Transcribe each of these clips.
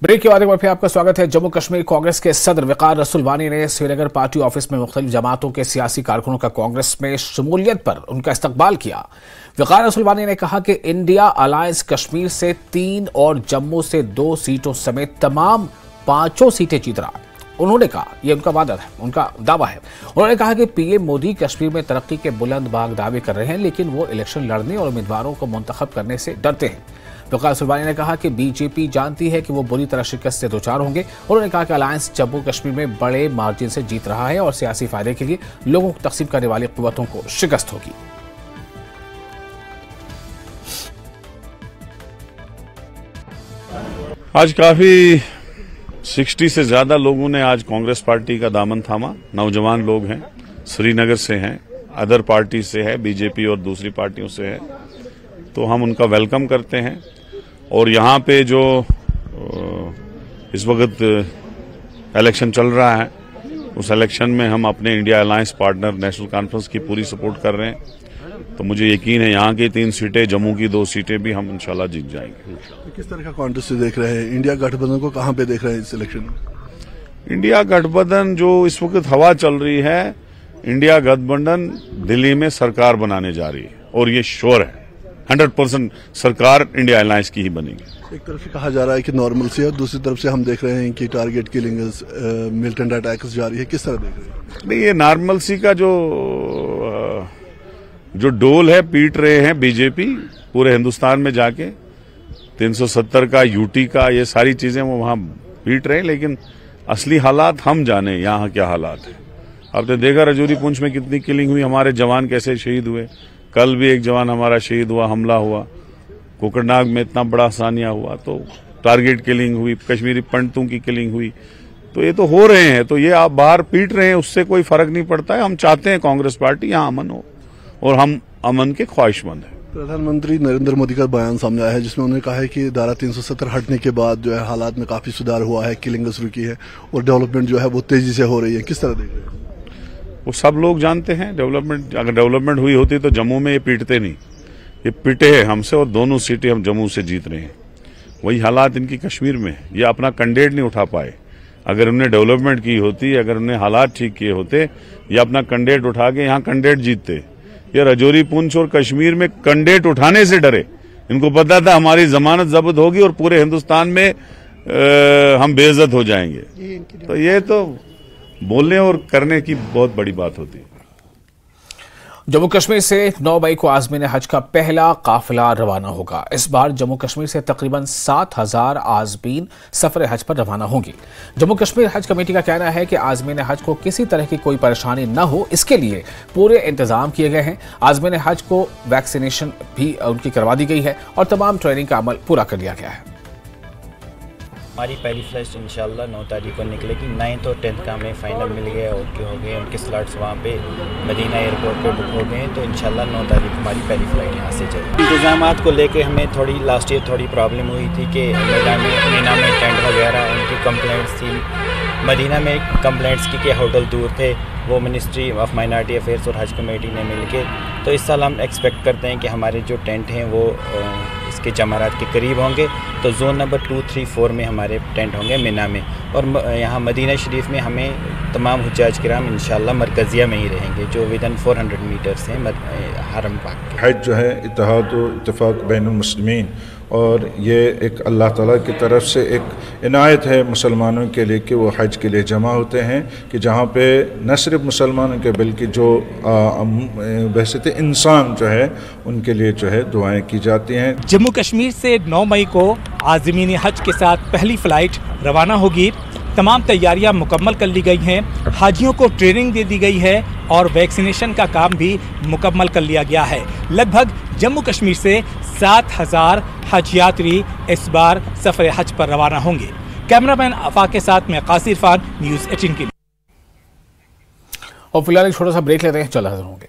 Break के बाद एक बार फिर आपका स्वागत है। जम्मू कश्मीर कांग्रेस के सदर वकार रसूलवानी ने श्रीनगर पार्टी ऑफिस में मुख्तलिफ जमातों के सियासी कारकुनों का कांग्रेस में शमूलियत पर उनका इस्तकबाल किया। वकार रसूलवानी ने कहा कि इंडिया अलायंस कश्मीर से 3 और जम्मू से 2 सीटों समेत तमाम 5 सीटें जीत रहा है। उन्होंने कहा, यह उनका वादा है, उनका दावा है। उन्होंने कहा कि पीएम मोदी कश्मीर में तरक्की के बुलंद बाग दावे कर रहे हैं, लेकिन वो इलेक्शन लड़ने और उम्मीदवारों को मुंतखब करने से डरते हैं। वकार रसूलवानी ने कहा कि बीजेपी जानती है कि वो बुरी तरह शिकस्त से दोचार होंगे। उन्होंने कहा कि अलायंस जम्मू कश्मीर में बड़े मार्जिन से जीत रहा है और सियासी फायदे के लिए लोगों को तकसीम करने वाली कुव्वतों को शिकस्त होगी। आज काफी 60 से ज्यादा लोगों ने आज कांग्रेस पार्टी का दामन थामा। नौजवान लोग हैं, श्रीनगर से हैं, अदर पार्टी से है, बीजेपी और दूसरी पार्टियों से है, तो हम उनका वेलकम करते हैं। और यहाँ पे जो इस वक्त इलेक्शन चल रहा है, उस इलेक्शन में हम अपने India alliance partner national conference की पूरी सपोर्ट कर रहे हैं। तो मुझे यकीन है यहाँ की 3 सीटें, जम्मू की 2 सीटें भी हम इंशाल्लाह जीत जाएंगे। किस तरह का कॉन्टेस्ट देख रहे हैं? इंडिया गठबंधन को कहाँ पे देख रहे हैं इस इलेक्शन में? इंडिया गठबंधन जो इस वक्त हवा चल रही है, इंडिया गठबंधन दिल्ली में सरकार बनाने जा रही है और ये श्योर है 100% सरकार इंडिया अलायंस की ही बनेगी। एक तरफ से कहा जा रहा है कि नॉर्मल सी है, दूसरी तरफ से हम देख रहे हैं कि टारगेट किलिंग्स, मिलिटेंट अटैक्स जारी है। किस तरह देख रहे हैं? नहीं, ये नॉर्मल सी का जो डोल है पीट रहे हैं बीजेपी पूरे हिंदुस्तान में जाके, 370 का, यूटी का, ये सारी चीजें वो वहां पीट रहे हैं, लेकिन असली हालात हम जाने यहाँ क्या हालात है। आपने देखा रजौरी पुंछ में कितनी किलिंग हुई, हमारे जवान कैसे शहीद हुए। कल भी एक जवान हमारा शहीद हुआ, हमला हुआ। कोकरनाग में इतना बड़ा सानिया हुआ, तो टारगेट किलिंग हुई, कश्मीरी पंडितों की किलिंग हुई। तो ये तो हो रहे हैं, तो ये आप बाहर पीट रहे हैं, उससे कोई फर्क नहीं पड़ता है। हम चाहते हैं कांग्रेस पार्टी यहाँ अमन हो और हम अमन के ख्वाहिशमंद हैं। प्रधानमंत्री नरेंद्र मोदी का बयान सामने आया है जिसमें उन्होंने कहा है कि धारा 370 हटने के बाद जो है हालात में काफी सुधार हुआ है, किलिंग्स रुकी है और डेवलपमेंट जो है वो तेजी से हो रही है। किस तरह देख रहे हैं? वो सब लोग जानते हैं डेवलपमेंट, अगर डेवलपमेंट हुई होती तो जम्मू में ये पीटते नहीं। ये पिटे हैं हमसे और 2 सीटें हम जम्मू से जीत रहे हैं। वही हालात इनकी कश्मीर में, ये अपना कैंडिडेट नहीं उठा पाए। अगर उन्हें डेवलपमेंट की होती, अगर उन्हें हालात ठीक किए होते, ये अपना कैंडिडेट उठा के यहाँ कैंडिडेट जीतते। ये रजौरी पुंछ और कश्मीर में कैंडिडेट उठाने से डरे। इनको पता था हमारी जमानत जब्त होगी और पूरे हिंदुस्तान में हम बेइज्जत हो जाएंगे। तो ये तो बोलने और करने की बहुत बड़ी बात होती है। जम्मू कश्मीर से 9 मई को आज़मीन हज का पहला काफिला रवाना होगा। इस बार जम्मू कश्मीर से तकरीबन 7,000 आज़मीन सफर हज पर रवाना होंगे। जम्मू कश्मीर हज कमेटी का कहना है कि आज़मीन हज को किसी तरह की कोई परेशानी न हो, इसके लिए पूरे इंतजाम किए गए हैं। आज़मीन हज को वैक्सीनेशन भी उनकी करवा दी गई है और तमाम ट्रेनिंग का अमल पूरा कर लिया गया है। हमारी पहली फ्लाइट इंशाल्लाह 9 तारीख को निकलेगी। 9th और 10th का हमें फाइनल मिल गया, ओके हो गए, उनके स्लॉट्स वहाँ पे मदीना एयरपोर्ट पे बुक हो गए। तो इंशाल्लाह 9 तारीख को हमारी पहली फ़्लाइट यहाँ से चलेगी। इंतजामात को लेके हमें थोड़ी लास्ट ईयर थोड़ी प्रॉब्लम हुई थी कि मदीना में टेंट वगैरह उनकी कंप्लेंट्स थी। मदीना में कंप्लेंट्स की कि होटल दूर थे, वो मिनिस्ट्री ऑफ माइनॉरिटी अफेयर्स और हज कमेटी ने मिल के, तो इस साल हम एक्सपेक्ट करते हैं कि हमारे जो टेंट हैं वो इसके जमारात के करीब होंगे। तो जोन नंबर 2, 3, 4 में हमारे टेंट होंगे मिना में, और यहाँ मदीना शरीफ में हमें तमाम हुज्जाज किराम इंशाल्लाह मरकज़िया में ही रहेंगे जो विदन 400 मीटर्स हैं हरम पाक के। हज जो है इत्तेहाद व इत्तेफाक बैनुल मुस्लिमीन, और ये एक अल्लाह ताला की तरफ से एक इनायत है मुसलमानों के लिए कि वो हज के लिए जमा होते हैं, कि जहाँ पे न सिर्फ मुसलमानों के बल्कि जो वैसे तो इंसान जो है उनके लिए जो है दुआएं की जाती हैं। जम्मू कश्मीर से 9 मई को आज़मीन हज के साथ पहली फ़्लाइट रवाना होगी। तमाम तैयारियां मुकम्मल कर ली गई हैं, हाजियों को ट्रेनिंग दे दी गई है और वैक्सीनेशन का काम भी मुकम्मल कर लिया गया है। लगभग जम्मू कश्मीर से 7,000 हज यात्री इस बार सफ़र हज पर रवाना होंगे। कैमरामैन आफाक के साथ मैं कासिर इरफान, न्यूज़ 18 के लिए। और फिलहाल एक छोटा सा ब्रेक लेते हैं, चल हाजिर होंगे।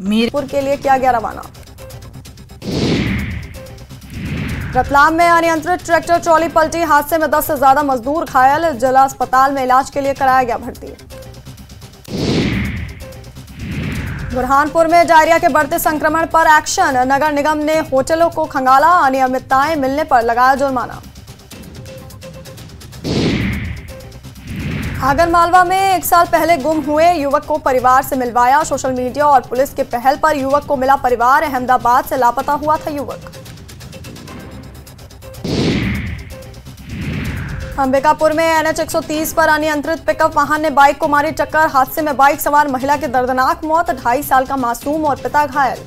मीरपुर के लिए किया गया रवाना। रतलाम में अनियंत्रित ट्रैक्टर ट्रॉली पलटी, हादसे में 10 से ज्यादा मजदूर घायल, जिला अस्पताल में इलाज के लिए कराया गया भर्ती। बुरहानपुर में डायरिया के बढ़ते संक्रमण पर एक्शन, नगर निगम ने होटलों को खंगाला, अनियमितताएं मिलने पर लगाया जुर्माना। आगरमालवा में 1 साल पहले गुम हुए युवक को परिवार से मिलवाया, सोशल मीडिया और पुलिस के पहल पर युवक को मिला परिवार। अहमदाबाद से लापता हुआ था युवक। अंबिकापुर में NH 130 पर अनियंत्रित पिकअप वाहन ने बाइक को मारी टक्कर, हादसे में बाइक सवार महिला की दर्दनाक मौत, 2.5 साल का मासूम और पिता घायल।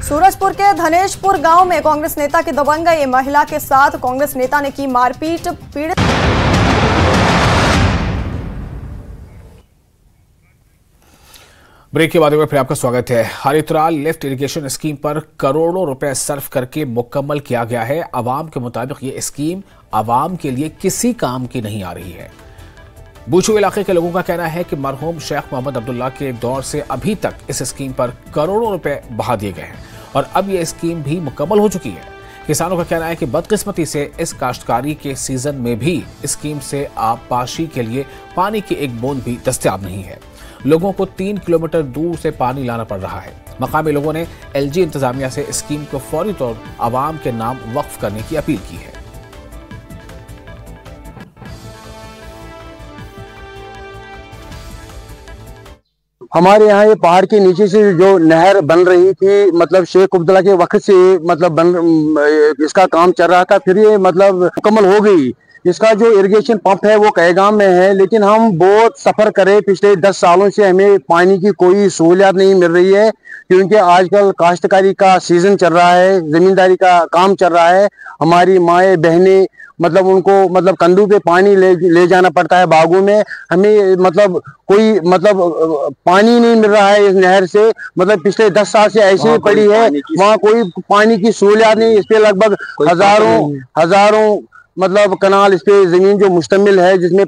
सूरजपुर के धनेशपुर गांव में कांग्रेस नेता की दबंगई, महिला के साथ कांग्रेस नेता ने की मारपीट, पीड़ित। ब्रेक के बाद फिर आपका स्वागत है। हरिद्वार लिफ्ट इरिगेशन स्कीम पर करोड़ों रुपए सर्व करके मुकम्मल किया गया है। अवाम के मुताबिक ये स्कीम अवाम के लिए किसी काम की नहीं आ रही है। बूचू इलाके के लोगों का कहना है कि मरहूम शेख मोहम्मद अब्दुल्ला के दौर से अभी तक इस स्कीम पर करोड़ों रुपए बहा दिए गए हैं और अब ये स्कीम भी मुकम्मल हो चुकी है। किसानों का कहना है कि बदकिस्मती से इस काश्तकारी के सीजन में भी स्कीम से आबपाशी के लिए पानी की एक बूंद भी दस्तयाब नहीं है। लोगों को 3 किलोमीटर दूर से पानी लाना पड़ रहा है। मकामी लोगों ने LG इंतजामिया से स्कीम को फौरी तौर आवाम के नाम वक्फ करने की अपील की है। हमारे यहाँ ये पहाड़ के नीचे से जो नहर बन रही थी, मतलब शेख अब्दुल्ला के वक्त से मतलब इसका काम चल रहा था, फिर ये मतलब मुकम्मल हो गई। इसका जो इरिगेशन पंप है वो कहगाम में है, लेकिन हम बहुत सफर करे, पिछले 10 सालों से हमें पानी की कोई सहूलियत नहीं मिल रही है, क्योंकि आजकल काश्तकारी का सीजन चल रहा है, जमींदारी का काम चल रहा है। हमारी माएँ बहनें मतलब उनको मतलब कंधों पे पानी ले जाना पड़ता है बागों में। हमें मतलब कोई मतलब पानी नहीं मिल रहा है इस नहर से, मतलब पिछले 10 साल से ऐसे ही पड़ी है, वहाँ कोई पानी की सहूलियत नहीं। इस पे लगभग हजारों मतलब कनाल इस पे जमीन जो मुश्तमिल है, जिसमें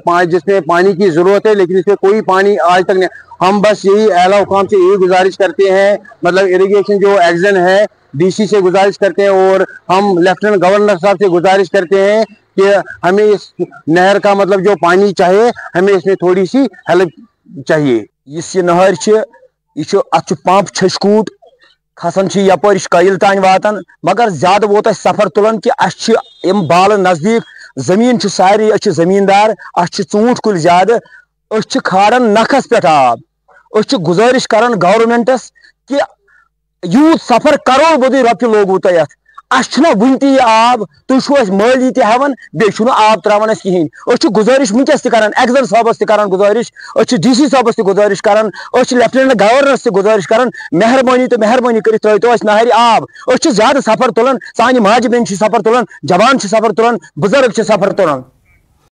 पानी की जरूरत है, लेकिन इस पे कोई पानी आज तक नहीं। हम बस यही आला हुकाम से यही गुजारिश करते हैं, मतलब इरिगेशन जो एक्शन है DC से गुजारिश करते हैं और हम लेफ्टिनेंट गवर्नर साहब से गुजारिश करते हैं कि हमें इस नहर का मतलब जो पानी चाहिए, हमें इसमें थोड़ी सी हेल्प चाहिए। इस नहर अत पंप छकूट खसान यपर कईल तान वातान, मगर ज्यादा वोत सफर तुलान कि अम बाल नजदीक जमीन सारी जमींदार, ऊंट कुल ज्यादा, खाड़न नखस पे आब। गुजारिश करान गवर्नमेंटस कि यूत सफर करोड़ बदी रपि लोगू तथ अना वन ती आब, तुम माली तवन बे आब त्रावान कहें। गुजारिश वनकस तरान एक्जन साहबस तरान गुजारिश, DC साहबस गुजारिश करान, लेफ्टिनेंट गवर्नर से गुजारिश करान, मेहरबानी तो मेहरबानी कर तो नहर आब। ज्यादा सफर तुलान, सान माज बहन सफर तुलान, जवान सफर तुलान, बुजुर्ग सफर तुलान।